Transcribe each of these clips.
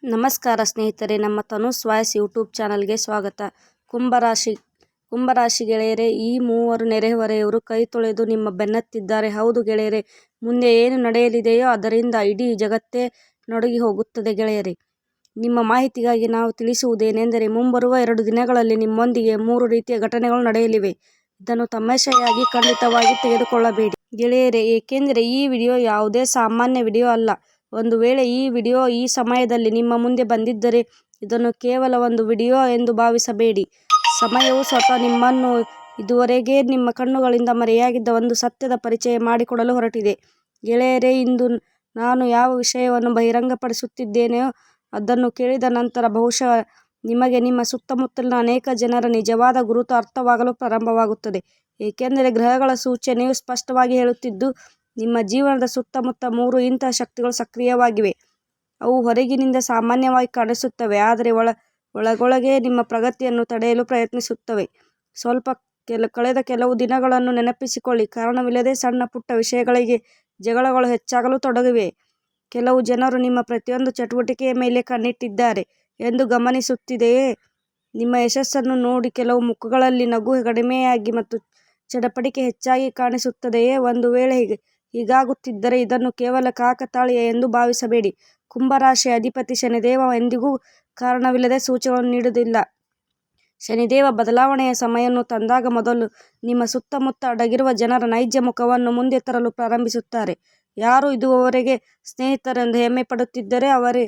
ನಮಸ್ಕಾರ ಸ್ನೇಹಿತರೆ, ನಮ್ಮ ತನುಸ್ ವಾಯ್ಸ್ ಯೂಟ್ಯೂಬ್ ಚಾನಲ್ಗೆ ಸ್ವಾಗತ. ಕುಂಭರಾಶಿ ಗೆಳೆಯರೇ, ಈ ಮೂವರು ನೆರೆಹೊರೆಯವರು ಕೈ ತೊಳೆದು ನಿಮ್ಮ ಬೆನ್ನತ್ತಿದ್ದಾರೆ. ಹೌದು ಗೆಳೆಯರೇ, ಮುಂದೆ ಏನು ನಡೆಯಲಿದೆಯೋ ಅದರಿಂದ ಇಡೀ ಜಗತ್ತೇ ನಡುಗಿ ಹೋಗುತ್ತದೆ ಗೆಳೆಯರೇ. ನಿಮ್ಮ ಮಾಹಿತಿಗಾಗಿ ನಾವು ತಿಳಿಸುವುದೇನೆಂದರೆ, ಮುಂಬರುವ 2 ದಿನಗಳಲ್ಲಿ ನಿಮ್ಮೊಂದಿಗೆ 3 ರೀತಿಯ ಘಟನೆಗಳು ನಡೆಯಲಿವೆ. ಇದನ್ನು ತಮಾಷೆಯಾಗಿ ಖಂಡಿತವಾಗಿ ತೆಗೆದುಕೊಳ್ಳಬೇಡಿ ಗೆಳೆಯರೇ, ಏಕೆಂದರೆ ಈ ವಿಡಿಯೋ ಯಾವುದೇ ಸಾಮಾನ್ಯ ವಿಡಿಯೋ ಅಲ್ಲ. ಒಂದು ವೇಳೆ ಈ ವಿಡಿಯೋ ಈ ಸಮಯದಲ್ಲಿ ನಿಮ್ಮ ಮುಂದೆ ಬಂದಿದ್ದರೆ ಇದನ್ನು ಕೇವಲ ಒಂದು ವಿಡಿಯೋ ಎಂದು ಭಾವಿಸಬೇಡಿ. ಸಮಯವು ಸ್ವತಃ ನಿಮ್ಮನ್ನು ಇದುವರೆಗೆ ನಿಮ್ಮ ಕಣ್ಣುಗಳಿಂದ ಮರೆಯಾಗಿದ್ದ ಒಂದು ಸತ್ಯದ ಪರಿಚಯ ಮಾಡಿಕೊಡಲು ಹೊರಟಿದೆ. ಗೆಳೆಯರೇ, ಇಂದು ನಾನು ಯಾವ ವಿಷಯವನ್ನು ಬಹಿರಂಗಪಡಿಸುತ್ತಿದ್ದೇನೆಯೋ ಅದನ್ನು ಕೇಳಿದ ನಂತರ ಬಹುಶಃ ನಿಮಗೆ ನಿಮ್ಮ ಸುತ್ತಮುತ್ತಲಿನ ಅನೇಕ ಜನರ ನಿಜವಾದ ಗುರುತು ಅರ್ಥವಾಗಲು ಪ್ರಾರಂಭವಾಗುತ್ತದೆ. ಏಕೆಂದರೆ ಗ್ರಹಗಳ ಸೂಚನೆಯು ಸ್ಪಷ್ಟವಾಗಿ ಹೇಳುತ್ತಿದ್ದು, ನಿಮ್ಮ ಜೀವನದ ಸುತ್ತಮುತ್ತ 3 ಇಂತಹ ಶಕ್ತಿಗಳು ಸಕ್ರಿಯವಾಗಿವೆ. ಅವು ಹೊರಗಿನಿಂದ ಸಾಮಾನ್ಯವಾಗಿ ಕಾಣಿಸುತ್ತವೆ, ಆದರೆ ಒಳಗೊಳಗೆ ನಿಮ್ಮ ಪ್ರಗತಿಯನ್ನು ತಡೆಯಲು ಪ್ರಯತ್ನಿಸುತ್ತವೆ. ಕಳೆದ ಕೆಲವು ದಿನಗಳನ್ನು ನೆನಪಿಸಿಕೊಳ್ಳಿ. ಕಾರಣವಿಲ್ಲದೆ ಸಣ್ಣ ಪುಟ್ಟ ವಿಷಯಗಳಿಗೆ ಜಗಳಗಳು ಹೆಚ್ಚಾಗಲು ತೊಡಗಿವೆ. ಕೆಲವು ಜನರು ನಿಮ್ಮ ಪ್ರತಿಯೊಂದು ಚಟುವಟಿಕೆಯ ಮೇಲೆ ಕಣ್ಣಿಟ್ಟಿದ್ದಾರೆ ಎಂದು ಗಮನಿಸುತ್ತಿದೆಯೇ? ನಿಮ್ಮ ಯಶಸ್ಸನ್ನು ನೋಡಿ ಕೆಲವು ಮುಖಗಳಲ್ಲಿ ನಗು ಕಡಿಮೆಯಾಗಿ ಮತ್ತು ಚಡಪಡಿಕೆ ಹೆಚ್ಚಾಗಿ ಕಾಣಿಸುತ್ತದೆಯೇ? ಒಂದು ವೇಳೆ ಹೀಗಾಗುತ್ತಿದ್ದರೆ ಇದನ್ನು ಕೇವಲ ಕಾಕತಾಳೀಯ ಎಂದು ಭಾವಿಸಬೇಡಿ. ಕುಂಭರಾಶಿಯ ಅಧಿಪತಿ ಶನಿದೇವ ಎಂದಿಗೂ ಕಾರಣವಿಲ್ಲದೆ ಸೂಚನೆಗಳನ್ನು ನೀಡುವುದಿಲ್ಲ. ಶನಿದೇವ ಬದಲಾವಣೆಯ ಸಮಯವನ್ನು ತಂದಾಗ ಮೊದಲು ನಿಮ್ಮ ಸುತ್ತಮುತ್ತ ಅಡಗಿರುವ ಜನರ ನೈಜ ಮುಖವನ್ನು ಮುಂದೆ ತರಲು ಪ್ರಾರಂಭಿಸುತ್ತಾರೆ. ಯಾರು ಇದುವರೆಗೆ ಸ್ನೇಹಿತರೆಂದು ಹೆಮ್ಮೆ ಪಡುತ್ತಿದ್ದರೋ ಅವರೇ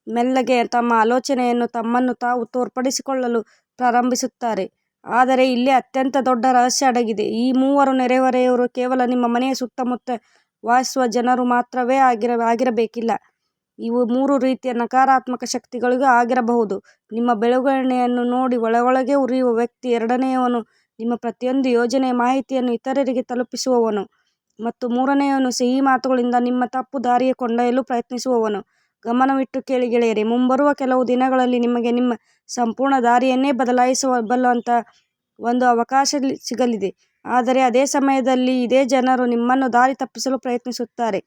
ಮೆಲ್ಲಗೆ ತಮ್ಮ ಆಲೋಚನೆಯನ್ನು ತಮ್ಮನ್ನು ತಾವು ತೋರ್ಪಡಿಸಿಕೊಳ್ಳಲು ಪ್ರಾರಂಭಿಸುತ್ತಾರೆ. ಆದರೆ ಇಲ್ಲಿ ಅತ್ಯಂತ ದೊಡ್ಡ ರಹಸ್ಯ ಅಡಗಿದೆ. ಈ ಮೂವರು ನೆರೆಹೊರೆಯವರು ಕೇವಲ ನಿಮ್ಮ ಮನೆಯ ಸುತ್ತಮುತ್ತ ವಾಸಿಸುವ ಜನರು ಮಾತ್ರವೇ ಆಗಿರಬೇಕಿಲ್ಲ. ಇವು 3 ರೀತಿಯ ನಕಾರಾತ್ಮಕ ಶಕ್ತಿಗಳಿಗೂ ಆಗಿರಬಹುದು. ನಿಮ್ಮ ಬೆಳವಣಿಗೆಯನ್ನು ನೋಡಿ ಒಳಗೊಳಗೆ ಉರಿಯುವ ವ್ಯಕ್ತಿ. ಎರಡನೆಯವನು ನಿಮ್ಮ ಪ್ರತಿಯೊಂದು ಯೋಜನೆಯ ಮಾಹಿತಿಯನ್ನು ಇತರರಿಗೆ ತಲುಪಿಸುವವನು. ಮತ್ತು ಮೂರನೆಯವನು ಸಿಹಿ ಮಾತುಗಳಿಂದ ನಿಮ್ಮ ತಪ್ಪು ದಾರಿಗೆ ಕೊಂಡೊಯ್ಯಲು ಪ್ರಯತ್ನಿಸುವವನು. ಗಮನವಿಟ್ಟು ಕೇಳಿ ಗೆಳೆಯರೇ, ಮುಂಬರುವ ಕೆಲವು ದಿನಗಳಲ್ಲಿ ನಿಮಗೆ ನಿಮ್ಮ ಸಂಪೂರ್ಣ ದಾರಿಯನ್ನೇ ಬದಲಾಯಿಸಬಲ್ಲಂತಹ ಒಂದು ಅವಕಾಶ ಸಿಗಲಿದೆ. ಆದರೆ ಅದೇ ಸಮಯದಲ್ಲಿ ಇದೇ ಜನರು ನಿಮ್ಮನ್ನು ದಾರಿ ತಪ್ಪಿಸಲು ಪ್ರಯತ್ನಿಸುತ್ತಾರೆ.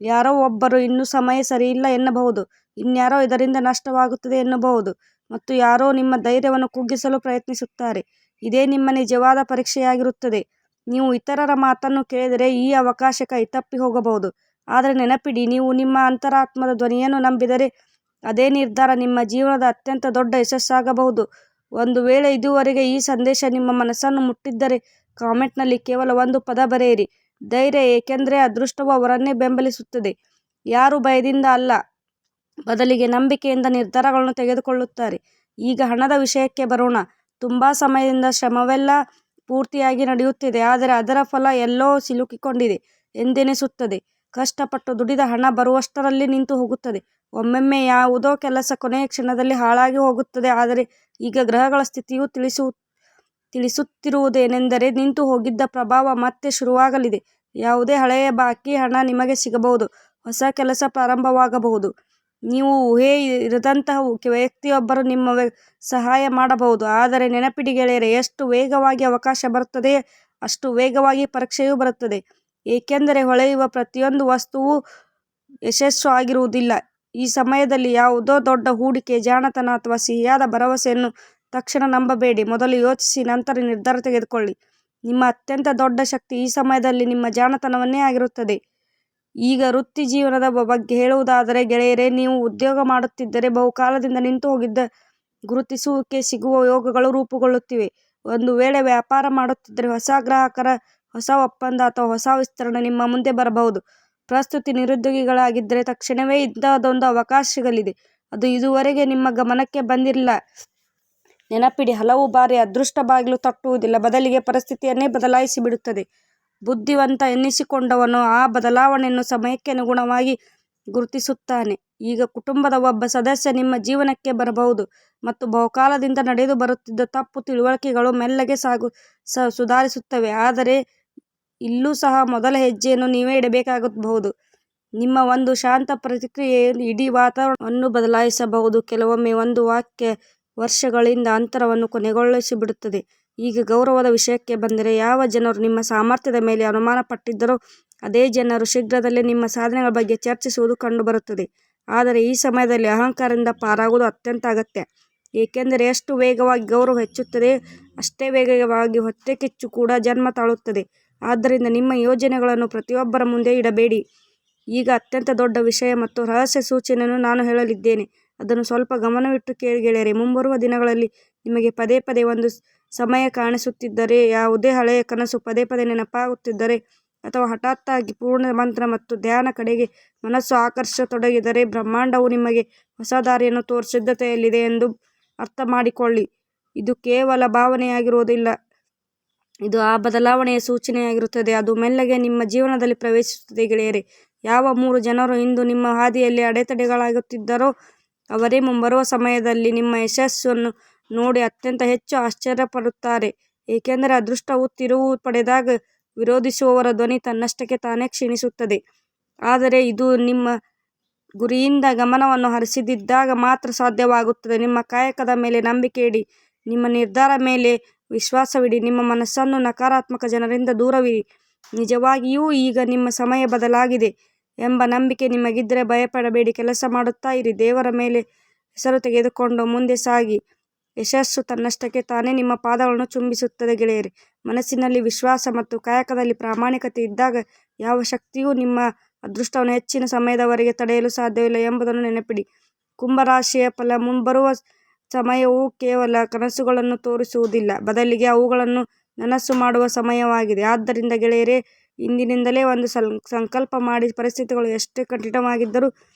ಯಾರೋ ಒಬ್ಬರು ಇನ್ನೂ ಸಮಯ ಸರಿಯಿಲ್ಲ ಎನ್ನಬಹುದು, ಇನ್ಯಾರೋ ಇದರಿಂದ ನಷ್ಟವಾಗುತ್ತದೆ ಎನ್ನಬಹುದು, ಮತ್ತು ಯಾರೋ ನಿಮ್ಮ ಧೈರ್ಯವನ್ನು ಕುಗ್ಗಿಸಲು ಪ್ರಯತ್ನಿಸುತ್ತಾರೆ. ಇದೇ ನಿಮ್ಮ ನಿಜವಾದ ಪರೀಕ್ಷೆಯಾಗಿರುತ್ತದೆ. ನೀವು ಇತರರ ಮಾತನ್ನು ಕೇಳಿದರೆ ಈ ಅವಕಾಶ ಕೈತಪ್ಪಿ ಹೋಗಬಹುದು. ಆದರೆ ನೆನಪಿಡಿ, ನೀವು ನಿಮ್ಮ ಅಂತರಾತ್ಮದ ಧ್ವನಿಯನ್ನು ನಂಬಿದರೆ ಅದೇ ನಿರ್ಧಾರ ನಿಮ್ಮ ಜೀವನದ ಅತ್ಯಂತ ದೊಡ್ಡ ಯಶಸ್ಸಾಗಬಹುದು. ಒಂದು ವೇಳೆ ಇದುವರೆಗೆ ಈ ಸಂದೇಶ ನಿಮ್ಮ ಮನಸ್ಸನ್ನು ಮುಟ್ಟಿದ್ದರೆ ಕಾಮೆಂಟ್ನಲ್ಲಿ ಕೇವಲ ಒಂದು ಪದ ಬರೆಯಿರಿ: ಧೈರ್ಯ. ಏಕೆಂದರೆ ಅದೃಷ್ಟವು ಅವರನ್ನೇ ಬೆಂಬಲಿಸುತ್ತದೆ ಯಾರು ಭಯದಿಂದ ಅಲ್ಲ, ಬದಲಿಗೆ ನಂಬಿಕೆಯಿಂದ ನಿರ್ಧಾರಗಳನ್ನು ತೆಗೆದುಕೊಳ್ಳುತ್ತಾರೆ. ಈಗ ಹಣದ ವಿಷಯಕ್ಕೆ ಬರೋಣ. ತುಂಬಾ ಸಮಯದಿಂದ ಶ್ರಮವೆಲ್ಲ ಪೂರ್ತಿಯಾಗಿ ನಡೆಯುತ್ತಿದೆ, ಆದರೆ ಅದರ ಫಲ ಎಲ್ಲೋ ಸಿಲುಕಿಕೊಂಡಿದೆ ಎಂದೆನಿಸುತ್ತದೆ. ಕಷ್ಟಪಟ್ಟು ದುಡಿದ ಹಣ ಬರುವಷ್ಟರಲ್ಲಿ ನಿಂತು ಹೋಗುತ್ತದೆ. ಒಮ್ಮೊಮ್ಮೆ ಯಾವುದೋ ಕೆಲಸ ಕೊನೆಯ ಕ್ಷಣದಲ್ಲಿ ಹಾಳಾಗಿ ಹೋಗುತ್ತದೆ. ಆದರೆ ಈಗ ಗ್ರಹಗಳ ಸ್ಥಿತಿಯು ತಿಳಿಸುತ್ತಿರುವುದೇನೆಂದರೆ, ನಿಂತು ಹೋಗಿದ್ದ ಪ್ರಭಾವ ಮತ್ತೆ ಶುರುವಾಗಲಿದೆ. ಯಾವುದೇ ಹಳೆಯ ಬಾಕಿ ಹಣ ನಿಮಗೆ ಸಿಗಬಹುದು. ಹೊಸ ಕೆಲಸ ಪ್ರಾರಂಭವಾಗಬಹುದು. ನೀವು ಊಹೆ ಇರದಂತಹ ವ್ಯಕ್ತಿಯೊಬ್ಬರು ನಿಮ್ಮ ಸಹಾಯ ಮಾಡಬಹುದು. ಆದರೆ ನೆನಪಿಡಿ ಗೆಳೆಯರೇ, ಎಷ್ಟು ವೇಗವಾಗಿ ಅವಕಾಶ ಬರುತ್ತದೆ ಅಷ್ಟು ವೇಗವಾಗಿ ಪರೀಕ್ಷೆಯೂ ಬರುತ್ತದೆ. ಏಕೆಂದರೆ ಹೊಳೆಯುವ ಪ್ರತಿಯೊಂದು ವಸ್ತುವೂ ಯಶಸ್ಸು ಆಗಿರುವುದಿಲ್ಲ. ಈ ಸಮಯದಲ್ಲಿ ಯಾವುದೋ ದೊಡ್ಡ ಹೂಡಿಕೆ, ಜಾಣತನ ಅಥವಾ ಸಿಹಿಯಾದ ಭರವಸೆಯನ್ನು ತಕ್ಷಣ ನಂಬಬೇಡಿ. ಮೊದಲು ಯೋಚಿಸಿ ನಂತರ ನಿರ್ಧಾರ ತೆಗೆದುಕೊಳ್ಳಿ. ನಿಮ್ಮ ಅತ್ಯಂತ ದೊಡ್ಡ ಶಕ್ತಿ ಈ ಸಮಯದಲ್ಲಿ ನಿಮ್ಮ ಜಾಣತನವನ್ನೇ ಆಗಿರುತ್ತದೆ. ಈಗ ವೃತ್ತಿ ಜೀವನದ ಬಗ್ಗೆ ಹೇಳುವುದಾದರೆ ಗೆಳೆಯರೇ, ನೀವು ಉದ್ಯೋಗ ಮಾಡುತ್ತಿದ್ದರೆ ಬಹುಕಾಲದಿಂದ ನಿಂತು ಹೋಗಿದ್ದ ಗುರುತಿಸುವಿಕೆ ಸಿಗುವ ಯೋಗಗಳು ರೂಪುಗೊಳ್ಳುತ್ತಿವೆ. ಒಂದು ವೇಳೆ ವ್ಯಾಪಾರ ಮಾಡುತ್ತಿದ್ದರೆ ಹೊಸ ಗ್ರಾಹಕರ ಹೊಸ ಒಪ್ಪಂದ ಅಥವಾ ಹೊಸ ವಿಸ್ತರಣೆ ನಿಮ್ಮ ಮುಂದೆ ಬರಬಹುದು. ಪ್ರಸ್ತುತ ನಿರುದ್ಯೋಗಿಗಳಾಗಿದ್ದರೆ ತಕ್ಷಣವೇ ಇಂತಹದೊಂದು ಅವಕಾಶ ಸಿಗಲಿದೆ. ಅದು ಇದುವರೆಗೆ ನಿಮ್ಮ ಗಮನಕ್ಕೆ ಬಂದಿಲ್ಲ. ನೆನಪಿಡಿ, ಹಲವು ಬಾರಿ ಅದೃಷ್ಟ ಬಾಗಿಲು ತಟ್ಟುವುದಿಲ್ಲ, ಬದಲಿಗೆ ಪರಿಸ್ಥಿತಿಯನ್ನೇ ಬದಲಾಯಿಸಿ ಬಿಡುತ್ತದೆ. ಬುದ್ಧಿವಂತ ಎನ್ನಿಸಿಕೊಂಡವನು ಆ ಬದಲಾವಣೆಯನ್ನು ಸಮಯಕ್ಕೆ ಅನುಗುಣವಾಗಿ ಗುರುತಿಸುತ್ತಾನೆ. ಈಗ ಕುಟುಂಬದ ಒಬ್ಬ ಸದಸ್ಯ ನಿಮ್ಮ ಜೀವನಕ್ಕೆ ಬರಬಹುದು ಮತ್ತು ಬಹುಕಾಲದಿಂದ ನಡೆದು ಬರುತ್ತಿದ್ದ ತಪ್ಪು ತಿಳುವಳಿಕೆಗಳು ಮೆಲ್ಲಗೆ ಸುಧಾರಿಸುತ್ತವೆ. ಆದರೆ ಇಲ್ಲೂ ಸಹ ಮೊದಲ ಹೆಜ್ಜೆಯನ್ನು ನೀವೇ ಇಡಬೇಕಾಗಬಹುದು. ನಿಮ್ಮ ಒಂದು ಶಾಂತ ಪ್ರತಿಕ್ರಿಯೆಯು ಇಡೀ ವಾತಾವರಣವನ್ನು ಬದಲಾಯಿಸಬಹುದು. ಕೆಲವೊಮ್ಮೆ ಒಂದು ವಾಕ್ಯ ವರ್ಷಗಳಿಂದ ಅಂತರವನ್ನು ಕೊನೆಗೊಳಿಸಿಬಿಡುತ್ತದೆ. ಈಗ ಗೌರವದ ವಿಷಯಕ್ಕೆ ಬಂದರೆ, ಯಾವ ಜನರು ನಿಮ್ಮ ಸಾಮರ್ಥ್ಯದ ಮೇಲೆ ಅನುಮಾನ ಪಟ್ಟಿದ್ದರೋ ಅದೇ ಜನರು ಶೀಘ್ರದಲ್ಲೇ ನಿಮ್ಮ ಸಾಧನೆಗಳ ಬಗ್ಗೆ ಚರ್ಚಿಸುವುದು ಕಂಡುಬರುತ್ತದೆ. ಆದರೆ ಈ ಸಮಯದಲ್ಲಿ ಅಹಂಕಾರದಿಂದ ಪಾರಾಗುವುದು ಅತ್ಯಂತ ಅಗತ್ಯ. ಏಕೆಂದರೆ ಎಷ್ಟು ವೇಗವಾಗಿ ಗೌರವ ಹೆಚ್ಚುತ್ತದೆ ಅಷ್ಟೇ ವೇಗವಾಗಿ ಹೊಟ್ಟೆಕಿಚ್ಚು ಕೂಡ ಜನ್ಮ ತಾಳುತ್ತದೆ. ಆದ್ದರಿಂದ ನಿಮ್ಮ ಯೋಜನೆಗಳನ್ನು ಪ್ರತಿಯೊಬ್ಬರ ಮುಂದೆ ಇಡಬೇಡಿ. ಈಗ ಅತ್ಯಂತ ದೊಡ್ಡ ವಿಷಯ ಮತ್ತು ರಹಸ್ಯ ಸೂಚನೆಯನ್ನು ನಾನು ಹೇಳಲಿದ್ದೇನೆ. ಅದನ್ನು ಸ್ವಲ್ಪ ಗಮನವಿಟ್ಟು ಕೇಳಿ ಗೆಳೆಯರೆ. ಮುಂಬರುವ ದಿನಗಳಲ್ಲಿ ನಿಮಗೆ ಪದೇ ಪದೇ ಒಂದು ಸಮಯ ಕಾಣಿಸುತ್ತಿದ್ದರೆ, ಯಾವುದೇ ಹಳೆಯ ಕನಸು ಪದೇ ಪದೇ ನೆನಪಾಗುತ್ತಿದ್ದರೆ, ಅಥವಾ ಹಠಾತ್ತಾಗಿ ಪೂರ್ಣ ಮಂತ್ರ ಮತ್ತು ಧ್ಯಾನ ಕಡೆಗೆ ಮನಸ್ಸು ಆಕರ್ಷಿಸತೊಡಗಿದರೆ, ಬ್ರಹ್ಮಾಂಡವು ನಿಮಗೆ ಹೊಸ ದಾರಿಯನ್ನು ತೋರಿಸಲು ಸಿದ್ಧತೆಯಲ್ಲಿದೆ ಎಂದು ಅರ್ಥ ಮಾಡಿಕೊಳ್ಳಿ. ಇದು ಕೇವಲ ಭಾವನೆಯಾಗಿರುವುದಿಲ್ಲ, ಇದು ಆ ಬದಲಾವಣೆಯ ಸೂಚನೆಯಾಗಿರುತ್ತದೆ. ಅದು ಮೆಲ್ಲಗೆ ನಿಮ್ಮ ಜೀವನದಲ್ಲಿ ಪ್ರವೇಶಿಸುತ್ತದೆ ಗೆಳೆಯರೆ. ಯಾವ 3 ಜನರು ಇಂದು ನಿಮ್ಮ ಹಾದಿಯಲ್ಲಿ ಅಡೆತಡೆಗಳಾಗುತ್ತಿದ್ದರೋ ಅವರೇ ಮುಂಬರುವ ಸಮಯದಲ್ಲಿ ನಿಮ್ಮ ಯಶಸ್ಸನ್ನು ನೋಡಿ ಅತ್ಯಂತ ಹೆಚ್ಚು ಆಶ್ಚರ್ಯಪಡುತ್ತಾರೆ. ಏಕೆಂದರೆ ಅದೃಷ್ಟವು ತಿರುವು ಪಡೆದಾಗ ವಿರೋಧಿಸುವವರ ಧ್ವನಿ ತನ್ನಷ್ಟಕ್ಕೆ ತಾನೇ ಕ್ಷೀಣಿಸುತ್ತದೆ. ಆದರೆ ಇದು ನಿಮ್ಮ ಗುರಿಯಿಂದ ಗಮನವನ್ನು ಹರಿಸದಿದ್ದಾಗ ಮಾತ್ರ ಸಾಧ್ಯವಾಗುತ್ತದೆ. ನಿಮ್ಮ ಕಾಯಕದ ಮೇಲೆ ನಂಬಿಕೆ ಇಡಿ, ನಿಮ್ಮ ನಿರ್ಧಾರ ಮೇಲೆ ವಿಶ್ವಾಸವಿಡಿ, ನಿಮ್ಮ ಮನಸ್ಸನ್ನು ನಕಾರಾತ್ಮಕ ಜನರಿಂದ ದೂರವಿಡಿ. ನಿಜವಾಗಿಯೂ ಈಗ ನಿಮ್ಮ ಸಮಯ ಬದಲಾಗಿದೆ ಎಂಬ ನಂಬಿಕೆ ನಿಮಗಿದ್ದರೆ ಭಯಪಡಬೇಡಿ. ಕೆಲಸ ಮಾಡುತ್ತಾ ಇರಿ, ದೇವರ ಮೇಲೆ ಹೆಸರು ತೆಗೆದುಕೊಂಡು ಮುಂದೆ ಸಾಗಿ. ಯಶಸ್ಸು ತನ್ನಷ್ಟಕ್ಕೆ ತಾನೇ ನಿಮ್ಮ ಪಾದಗಳನ್ನು ಚುಂಬಿಸುತ್ತದೆ ಗೆಳೆಯರೆ. ಮನಸ್ಸಿನಲ್ಲಿ ವಿಶ್ವಾಸ ಮತ್ತು ಕಾಯಕದಲ್ಲಿ ಪ್ರಾಮಾಣಿಕತೆ ಇದ್ದಾಗ ಯಾವ ಶಕ್ತಿಯೂ ನಿಮ್ಮ ಅದೃಷ್ಟವನ್ನು ಹೆಚ್ಚಿನ ಸಮಯದವರೆಗೆ ತಡೆಯಲು ಸಾಧ್ಯವಿಲ್ಲ ಎಂಬುದನ್ನು ನೆನಪಿಡಿ. ಕುಂಭರಾಶಿಯ ಫಲ. ಮುಂಬರುವ ಸಮಯವು ಕೇವಲ ಕನಸುಗಳನ್ನು ತೋರಿಸುವುದಿಲ್ಲ, ಬದಲಿಗೆ ಅವುಗಳನ್ನು ನನಸು ಮಾಡುವ ಸಮಯವಾಗಿದೆ. ಆದ್ದರಿಂದ ಗೆಳೆಯರೇ, ಇಂದಿನಿಂದಲೇ ಒಂದು ಸಂಕಲ್ಪ ಮಾಡಿ. ಪರಿಸ್ಥಿತಿಗಳು ಎಷ್ಟೇ ಕಠಿಣವಾಗಿದ್ದರೂ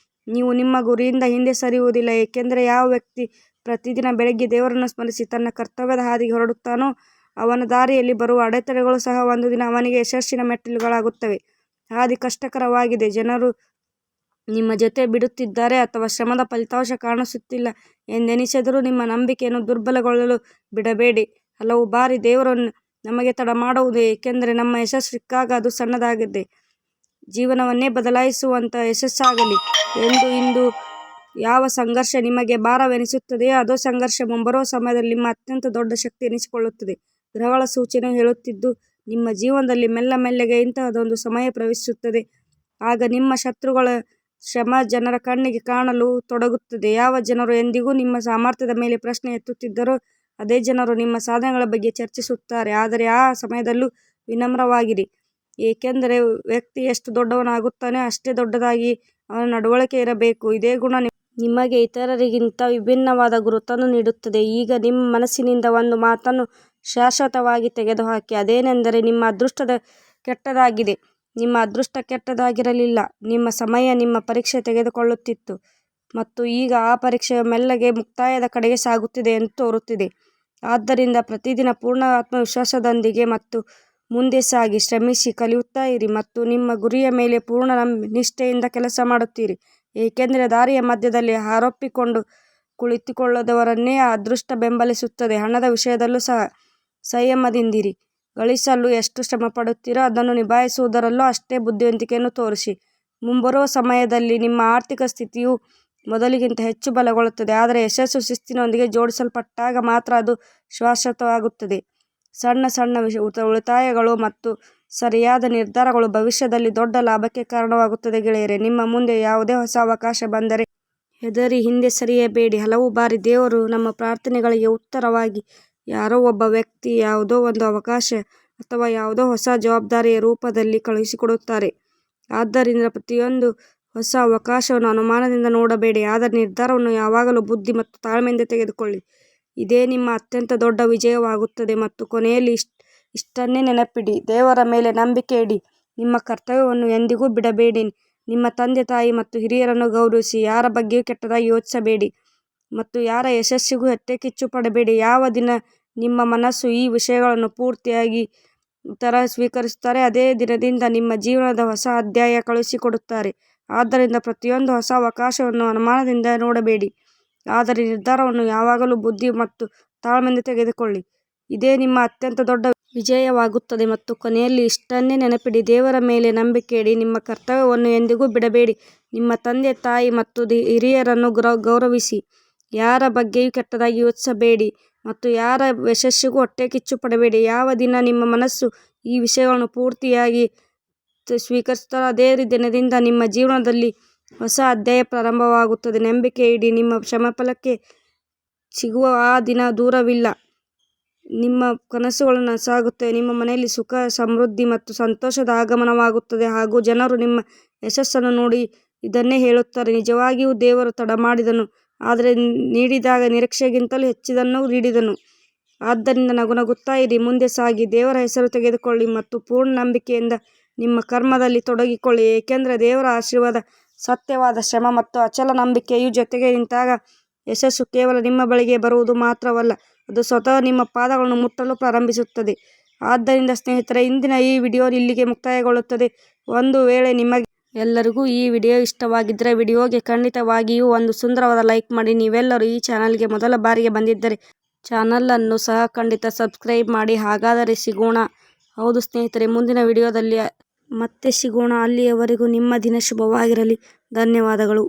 ನೀವು ನಿಮ್ಮ ಗುರಿಯಿಂದ ಹಿಂದೆ ಸರಿಯುವುದಿಲ್ಲ. ಏಕೆಂದರೆ ಯಾವ ವ್ಯಕ್ತಿ ಪ್ರತಿದಿನ ಬೆಳಗ್ಗೆ ದೇವರನ್ನು ಸ್ಮರಿಸಿ ತನ್ನ ಕರ್ತವ್ಯದ ಹಾದಿಗೆ ಹೊರಡುತ್ತಾನೋ ಅವನ ದಾರಿಯಲ್ಲಿ ಬರುವ ಅಡೆತಡೆಗಳು ಸಹ ಒಂದು ದಿನ ಅವನಿಗೆ ಯಶಸ್ಸಿನ ಮೆಟ್ಟಿಲುಗಳಾಗುತ್ತವೆ. ಹಾದಿ ಕಷ್ಟಕರವಾಗಿದೆ, ಜನರು ನಿಮ್ಮ ಜೊತೆ ಬಿಡುತ್ತಿದ್ದಾರೆ ಅಥವಾ ಶ್ರಮದ ಫಲಿತಾಂಶ ಕಾಣಿಸುತ್ತಿಲ್ಲ ಎಂದೆನಿಸಿದರೂ ನಿಮ್ಮ ನಂಬಿಕೆಯನ್ನು ದುರ್ಬಲಗೊಳ್ಳಲು ಬಿಡಬೇಡಿ. ಹಲವು ಬಾರಿ ದೇವರು ನಮಗೆ ತಡ ಮಾಡುವುದು ಏಕೆಂದರೆ ನಮ್ಮ ಯಶಸ್ಸು ಸಿಕ್ಕಾಗ ಅದು ಸಣ್ಣದಾಗಿದೆ. ಜೀವನವನ್ನೇ ಬದಲಾಯಿಸುವಂಥ ಯಶಸ್ಸಾಗಲಿ ಎಂದು. ಇಂದು ಯಾವ ಸಂಘರ್ಷ ನಿಮಗೆ ಭಾರವೆನಿಸುತ್ತದೆಯೋ ಅದೇ ಸಂಘರ್ಷ ಮುಂಬರುವ ಸಮಯದಲ್ಲಿ ನಿಮ್ಮ ಅತ್ಯಂತ ದೊಡ್ಡ ಶಕ್ತಿ ಎನಿಸಿಕೊಳ್ಳುತ್ತದೆ. ಗ್ರಹಗಳ ಸೂಚನೆಯು ಹೇಳುತ್ತಿದ್ದು ನಿಮ್ಮ ಜೀವನದಲ್ಲಿ ಮೆಲ್ಲಗೆ ಇಂತಹದೊಂದು ಸಮಯ ಪ್ರವೇಶಿಸುತ್ತದೆ. ಆಗ ನಿಮ್ಮ ಶತ್ರುಗಳ ಶ್ರಮ ಜನರ ಕಣ್ಣಿಗೆ ಕಾಣಲು ತೊಡಗುತ್ತದೆ. ಯಾವ ಜನರು ಎಂದಿಗೂ ನಿಮ್ಮ ಸಾಮರ್ಥ್ಯದ ಮೇಲೆ ಪ್ರಶ್ನೆ ಎತ್ತುತ್ತಿದ್ದರೋ ಅದೇ ಜನರು ನಿಮ್ಮ ಸಾಧನೆಗಳ ಬಗ್ಗೆ ಚರ್ಚಿಸುತ್ತಾರೆ. ಆದರೆ ಆ ಸಮಯದಲ್ಲೂ ವಿನಮ್ರವಾಗಿರಿ, ಏಕೆಂದರೆ ವ್ಯಕ್ತಿ ಎಷ್ಟು ದೊಡ್ಡವನಾಗುತ್ತಾನೋ ಅಷ್ಟೇ ದೊಡ್ಡದಾಗಿ ಅವನ ನಡವಳಿಕೆ ಇರಬೇಕು. ಇದೇ ಗುಣ ನಿಮಗೆ ಇತರರಿಗಿಂತ ವಿಭಿನ್ನವಾದ ಗುರುತನ್ನು ನೀಡುತ್ತದೆ. ಈಗ ನಿಮ್ಮ ಮನಸ್ಸಿನಿಂದ ಒಂದು ಮಾತನ್ನು ಶಾಶ್ವತವಾಗಿ ತೆಗೆದುಹಾಕಿ. ಅದೇನೆಂದರೆ ನಿಮ್ಮ ಅದೃಷ್ಟದ ಕೆಟ್ಟದಾಗಿದೆ. ನಿಮ್ಮ ಅದೃಷ್ಟ ಕೆಟ್ಟದಾಗಿರಲಿಲ್ಲ, ನಿಮ್ಮ ಸಮಯ ನಿಮ್ಮ ಪರೀಕ್ಷೆ ತೆಗೆದುಕೊಳ್ಳುತ್ತಿತ್ತು ಮತ್ತು ಈಗ ಆ ಪರೀಕ್ಷೆಯು ಮೆಲ್ಲಗೆ ಮುಕ್ತಾಯದ ಕಡೆಗೆ ಸಾಗುತ್ತಿದೆ ಎಂದು ತೋರುತ್ತಿದೆ. ಆದ್ದರಿಂದ ಪ್ರತಿದಿನ ಪೂರ್ಣ ಆತ್ಮವಿಶ್ವಾಸದೊಂದಿಗೆ ಮತ್ತು ಮುಂದೆ ಸಾಗಿ, ಶ್ರಮಿಸಿ, ಕಲಿಯುತ್ತಾ ಇರಿ ಮತ್ತು ನಿಮ್ಮ ಗುರಿಯ ಮೇಲೆ ಪೂರ್ಣ ನಿಷ್ಠೆಯಿಂದ ಕೆಲಸ ಮಾಡುತ್ತೀರಿ. ಏಕೆಂದರೆ ದಾರಿಯ ಮಧ್ಯದಲ್ಲಿ ಹಾರೊಪ್ಪಿಕೊಂಡು ಕುಳಿತುಕೊಳ್ಳದವರನ್ನೇ ಅದೃಷ್ಟ ಬೆಂಬಲಿಸುತ್ತದೆ. ಹಣದ ವಿಷಯದಲ್ಲೂ ಸಹ ಸಂಯಮದಿಂದಿರಿ. ಗಳಿಸಲು ಎಷ್ಟು ಶ್ರಮ ಪಡುತ್ತೀರೋ ಅದನ್ನು ನಿಭಾಯಿಸುವುದರಲ್ಲೂ ಅಷ್ಟೇ ಬುದ್ಧಿವಂತಿಕೆಯನ್ನು ತೋರಿಸಿ. ಮುಂಬರುವ ಸಮಯದಲ್ಲಿ ನಿಮ್ಮ ಆರ್ಥಿಕ ಸ್ಥಿತಿಯು ಮೊದಲಿಗಿಂತ ಹೆಚ್ಚು ಬಲಗೊಳ್ಳುತ್ತದೆ. ಆದರೆ ಯಶಸ್ಸು ಶಿಸ್ತಿನೊಂದಿಗೆ ಜೋಡಿಸಲ್ಪಟ್ಟಾಗ ಮಾತ್ರ ಅದು ಶಾಶ್ವತವಾಗುತ್ತದೆ. ಸಣ್ಣ ಉಳಿತಾಯಗಳು ಮತ್ತು ಸರಿಯಾದ ನಿರ್ಧಾರಗಳು ಭವಿಷ್ಯದಲ್ಲಿ ದೊಡ್ಡ ಲಾಭಕ್ಕೆ ಕಾರಣವಾಗುತ್ತದೆ ಗೆಳೆಯರೆ. ನಿಮ್ಮ ಮುಂದೆ ಯಾವುದೇ ಹೊಸ ಅವಕಾಶ ಬಂದರೆ ಹೆದರಿ ಹಿಂದೆ ಸರಿಯಬೇಡಿ. ಹಲವು ಬಾರಿ ದೇವರು ನಮ್ಮ ಪ್ರಾರ್ಥನೆಗಳಿಗೆ ಉತ್ತರವಾಗಿ ಯಾರೋ ಒಬ್ಬ ವ್ಯಕ್ತಿ, ಯಾವುದೋ ಒಂದು ಅವಕಾಶ ಅಥವಾ ಯಾವುದೋ ಹೊಸ ಜವಾಬ್ದಾರಿಯ ರೂಪದಲ್ಲಿ ಕಳುಹಿಸಿಕೊಡುತ್ತಾರೆ. ಆದ್ದರಿಂದ ಪ್ರತಿಯೊಂದು ಹೊಸ ಅವಕಾಶವನ್ನು ಅನುಮಾನದಿಂದ ನೋಡಬೇಡಿ, ಆದರೆ ನಿರ್ಧಾರವನ್ನು ಯಾವಾಗಲೂ ಬುದ್ಧಿ ಮತ್ತು ತಾಳ್ಮೆಯಿಂದ ತೆಗೆದುಕೊಳ್ಳಿ. ಇದೇ ನಿಮ್ಮ ಅತ್ಯಂತ ದೊಡ್ಡ ವಿಜಯವಾಗುತ್ತದೆ. ಮತ್ತು ಕೊನೆಯಲ್ಲಿ ಇಷ್ಟನ್ನೇ ನೆನಪಿಡಿ, ದೇವರ ಮೇಲೆ ನಂಬಿಕೆ ಇಡಿ, ನಿಮ್ಮ ಕರ್ತವ್ಯವನ್ನು ಎಂದಿಗೂ ಬಿಡಬೇಡಿ, ನಿಮ್ಮ ತಂದೆ ತಾಯಿ ಮತ್ತು ಹಿರಿಯರನ್ನು ಗೌರವಿಸಿ, ಯಾರ ಬಗ್ಗೆಯೂ ಕೆಟ್ಟದಾಗಿ ಯೋಚಿಸಬೇಡಿ ಮತ್ತು ಯಾರ ಯಶಸ್ಸಿಗೂ ಹೊಟ್ಟೆಕಿಚ್ಚು ಪಡಬೇಡಿ. ಯಾವ ದಿನ ನಿಮ್ಮ ಮನಸ್ಸು ಈ ವಿಷಯಗಳನ್ನು ಪೂರ್ತಿಯಾಗಿ ಸ್ವೀಕರಿಸುತ್ತಾರೆ ಅದೇ ದಿನದಿಂದ ನಿಮ್ಮ ಜೀವನದ ಹೊಸ ಅಧ್ಯಾಯ ಕಳುಹಿಸಿಕೊಡುತ್ತಾರೆ. ಆದ್ದರಿಂದ ಪ್ರತಿಯೊಂದು ಹೊಸ ಅವಕಾಶವನ್ನು ಅನುಮಾನದಿಂದ ನೋಡಬೇಡಿ, ಆದರೆ ನಿರ್ಧಾರವನ್ನು ಯಾವಾಗಲೂ ಬುದ್ಧಿ ಮತ್ತು ತಾಳ್ಮೆಯಿಂದ ತೆಗೆದುಕೊಳ್ಳಿ. ಇದೇ ನಿಮ್ಮ ಅತ್ಯಂತ ದೊಡ್ಡ ವಿಜಯವಾಗುತ್ತದೆ. ಮತ್ತು ಕೊನೆಯಲ್ಲಿ ಇಷ್ಟನ್ನೇ ನೆನಪಿಡಿ, ದೇವರ ಮೇಲೆ ನಂಬಿಕೆ ಇಡಿ, ನಿಮ್ಮ ಕರ್ತವ್ಯವನ್ನು ಎಂದಿಗೂ ಬಿಡಬೇಡಿ, ನಿಮ್ಮ ತಂದೆ ತಾಯಿ ಮತ್ತು ಹಿರಿಯರನ್ನು ಗೌರವಿಸಿ, ಯಾರ ಬಗ್ಗೆಯೂ ಕೆಟ್ಟದಾಗಿ ಯೋಚಿಸಬೇಡಿ ಮತ್ತು ಯಾರ ಯಶಸ್ಸಿಗೂ ಹೊಟ್ಟೆಕಿಚ್ಚು ಪಡಬೇಡಿ. ಯಾವ ದಿನ ನಿಮ್ಮ ಮನಸ್ಸು ಈ ವಿಷಯಗಳನ್ನು ಪೂರ್ತಿಯಾಗಿ ಸ್ವೀಕರಿಸುತ್ತಾರೋ ಅದೇ ದಿನದಿಂದ ನಿಮ್ಮ ಜೀವನದಲ್ಲಿ ಹೊಸ ಅಧ್ಯಾಯ ಪ್ರಾರಂಭವಾಗುತ್ತದೆ. ನಂಬಿಕೆ ಇಡಿ, ನಿಮ್ಮ ಶ್ರಮಫಲಕ್ಕೆ ಸಿಗುವ ಆ ದಿನ ದೂರವಿಲ್ಲ. ನಿಮ್ಮ ಕನಸುಗಳು ನನಸಾಗುತ್ತವೆ. ನಿಮ್ಮ ಮನೆಯಲ್ಲಿ ಸುಖ, ಸಮೃದ್ಧಿ ಮತ್ತು ಸಂತೋಷದ ಆಗಮನವಾಗುತ್ತದೆ ಹಾಗೂ ಜನರು ನಿಮ್ಮ ಯಶಸ್ಸನ್ನು ನೋಡಿ ಇದನ್ನೇ ಹೇಳುತ್ತಾರೆ, ನಿಜವಾಗಿಯೂ ದೇವರು ತಡ ಮಾಡಿದನು, ಆದರೆ ನೀಡಿದಾಗ ನಿರೀಕ್ಷೆಗಿಂತಲೂ ಹೆಚ್ಚಿನದನ್ನು ನೀಡಿದನು. ಆದ್ದರಿಂದ ನಗುತ್ತಾ ಇರಿ, ಮುಂದೆ ಸಾಗಿ, ದೇವರ ಹೆಸರು ತೆಗೆದುಕೊಳ್ಳಿ ಮತ್ತು ಪೂರ್ಣ ನಂಬಿಕೆಯಿಂದ ನಿಮ್ಮ ಕರ್ಮದಲ್ಲಿ ತೊಡಗಿಕೊಳ್ಳಿ, ಏಕೆಂದರೆ ದೇವರ ಆಶೀರ್ವಾದ ಸತ್ಯವಾದ ಶ್ರಮ ಮತ್ತು ಅಚಲ ನಂಬಿಕೆಯು ಜೊತೆಗೆ ನಿಂತಾಗ ಯಶಸ್ಸು ಕೇವಲ ನಿಮ್ಮ ಬಳಿಗೆ ಬರುವುದು ಮಾತ್ರವಲ್ಲ, ಅದು ಸ್ವತಃ ನಿಮ್ಮ ಪಾದಗಳನ್ನು ಮುಟ್ಟಲು ಪ್ರಾರಂಭಿಸುತ್ತದೆ. ಆದ್ದರಿಂದ ಸ್ನೇಹಿತರೆ, ಇಂದಿನ ಈ ವಿಡಿಯೋ ಇಲ್ಲಿಗೆ ಮುಕ್ತಾಯಗೊಳ್ಳುತ್ತದೆ. ಒಂದು ವೇಳೆ ನಿಮಗೆ ಎಲ್ಲರಿಗೂ ಈ ವಿಡಿಯೋ ಇಷ್ಟವಾಗಿದ್ದರೆ ವಿಡಿಯೋಗೆ ಖಂಡಿತವಾಗಿಯೂ ಒಂದು ಸುಂದರವಾದ ಲೈಕ್ ಮಾಡಿ. ನೀವೆಲ್ಲರೂ ಈ ಚಾನಲ್ಗೆ ಮೊದಲ ಬಾರಿಗೆ ಬಂದಿದ್ದರೆ ಚಾನಲನ್ನು ಸಹ ಖಂಡಿತ ಸಬ್ಸ್ಕ್ರೈಬ್ ಮಾಡಿ. ಹಾಗಾದರೆ ಸಿಗೋಣ. ಹೌದು ಸ್ನೇಹಿತರೆ, ಮುಂದಿನ ವಿಡಿಯೋದಲ್ಲಿ ಮತ್ತೆ ಸಿಗೋಣ. ಅಲ್ಲಿಯವರೆಗೂ ನಿಮ್ಮ ದಿನ ಶುಭವಾಗಿರಲಿ. ಧನ್ಯವಾದಗಳು.